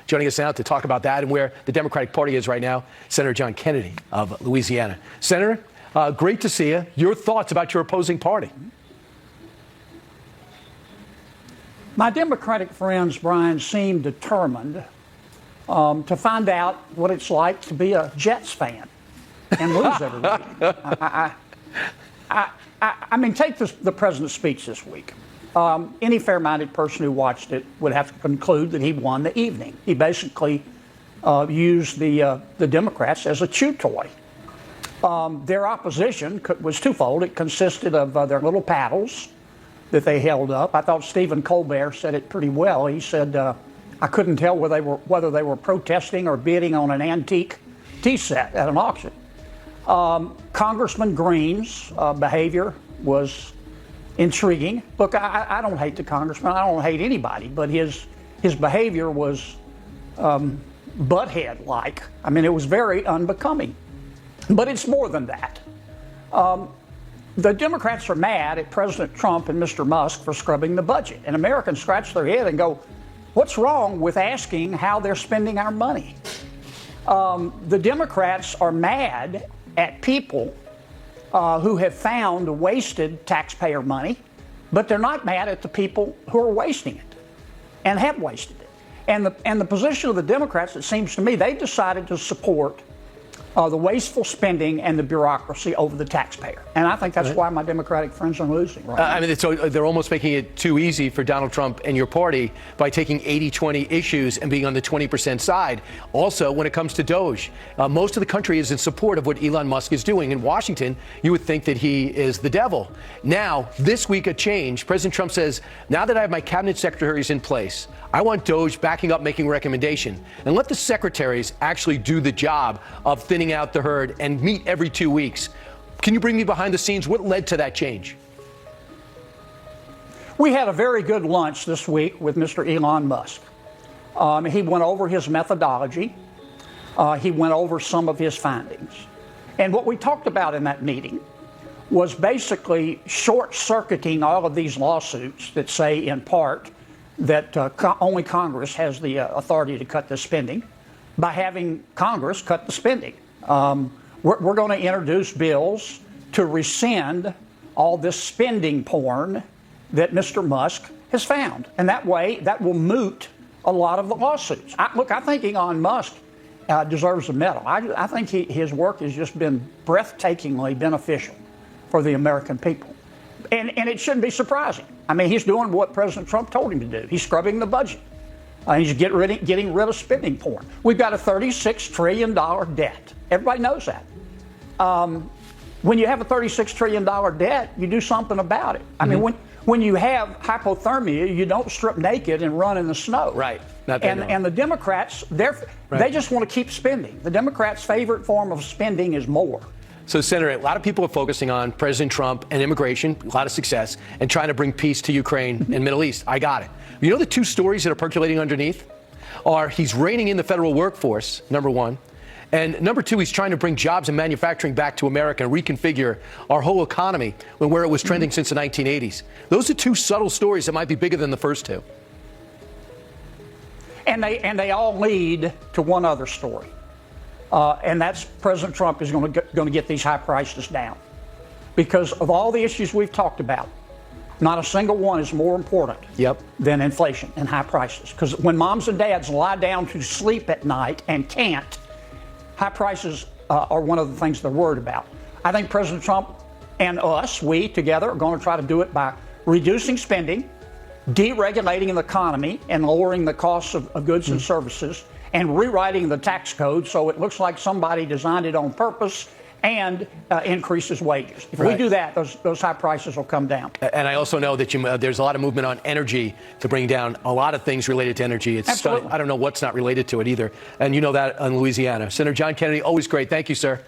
Joining us now to talk about that and where the Democratic Party is right now, Senator John Kennedy of Louisiana. Senator, great to see you. Your thoughts about your opposing party? My Democratic friends, Brian, seem determined to find out what it's like to be a Jets fan and lose every week. I mean, take the president's speech this week. Any fair-minded person who watched it would have to conclude that he won the evening. He basically used the Democrats as a chew toy. Their opposition was twofold. It consisted of their little paddles that they held up. I thought Stephen Colbert said it pretty well. He said, I couldn't tell whether they were protesting or bidding on an antique tea set at an auction. Congressman Green's behavior was intriguing. Look, I don't hate the congressman. I don't hate anybody, but his behavior was butthead-like. I mean, it was very unbecoming. But it's more than that. The Democrats are mad at President Trump and Mr. Musk for scrubbing the budget. And Americans scratch their head and go, what's wrong with asking how they're spending our money? The Democrats are mad at people who have found wasted taxpayer money, but they're not mad at the people who are wasting it and have wasted it. And the position of the Democrats, it seems to me, they decided to support the wasteful spending and the bureaucracy over the taxpayer. And I think that's why my Democratic friends are losing right now. I mean, so they're almost making it too easy for Donald Trump and your party by taking 80-20 issues and being on the 20% side. Also, when it comes to DOGE, most of the country is in support of what Elon Musk is doing. In Washington, you would think that he is the devil. Now, this week, a change. President Trump says, now that I have my cabinet secretaries in place, I want DOGE backing up, making a recommendation, and let the secretaries actually do the job of thinning out the herd and meet every 2 weeks. Can you bring me behind the scenes? What led to that change? We had a very good lunch this week with Mr. Elon Musk. He went over his methodology. He went over some of his findings. And what we talked about in that meeting was basically short-circuiting all of these lawsuits that say, in part, that only Congress has the authority to cut the spending by having Congress cut the spending. We're going to introduce bills to rescind all this spending porn that Mr. Musk has found. And that way, that will moot a lot of the lawsuits. I think Elon Musk deserves a medal. I think his work has just been breathtakingly beneficial for the American people. And it shouldn't be surprising. I mean, he's doing what President Trump told him to do. He's scrubbing the budget. He's getting rid of spending porn. We've got a $36 trillion debt. Everybody knows that. When you have a $36 trillion debt, you do something about it. I mean, when you have hypothermia, you don't strip naked and run in the snow. Right. And the Democrats, they just want to keep spending. The Democrats' favorite form of spending is more. So, Senator, a lot of people are focusing on President Trump and immigration, a lot of success, and trying to bring peace to Ukraine and Middle East. I got it. You know the two stories that are percolating underneath are he's reining in the federal workforce, number one, and number two, he's trying to bring jobs and manufacturing back to America and reconfigure our whole economy where it was trending since the 1980s. Those are two subtle stories that might be bigger than the first two. And they all lead to one other story. And that's President Trump is going to get these high prices down. Because of all the issues we've talked about, not a single one is more important than inflation and high prices. Because when moms and dads lie down to sleep at night and can't, high prices are one of the things they're worried about. I think President Trump and us, we together, are going to try to do it by reducing spending, deregulating the economy, and lowering the costs of goods and services, and rewriting the tax code so it looks like somebody designed it on purpose and increases wages. If we do that, those high prices will come down. And I also know that there's a lot of movement on energy to bring down a lot of things related to energy. It's stunning. I don't know what's not related to it either. And you know that in Louisiana. Senator John Kennedy, always great. Thank you, sir.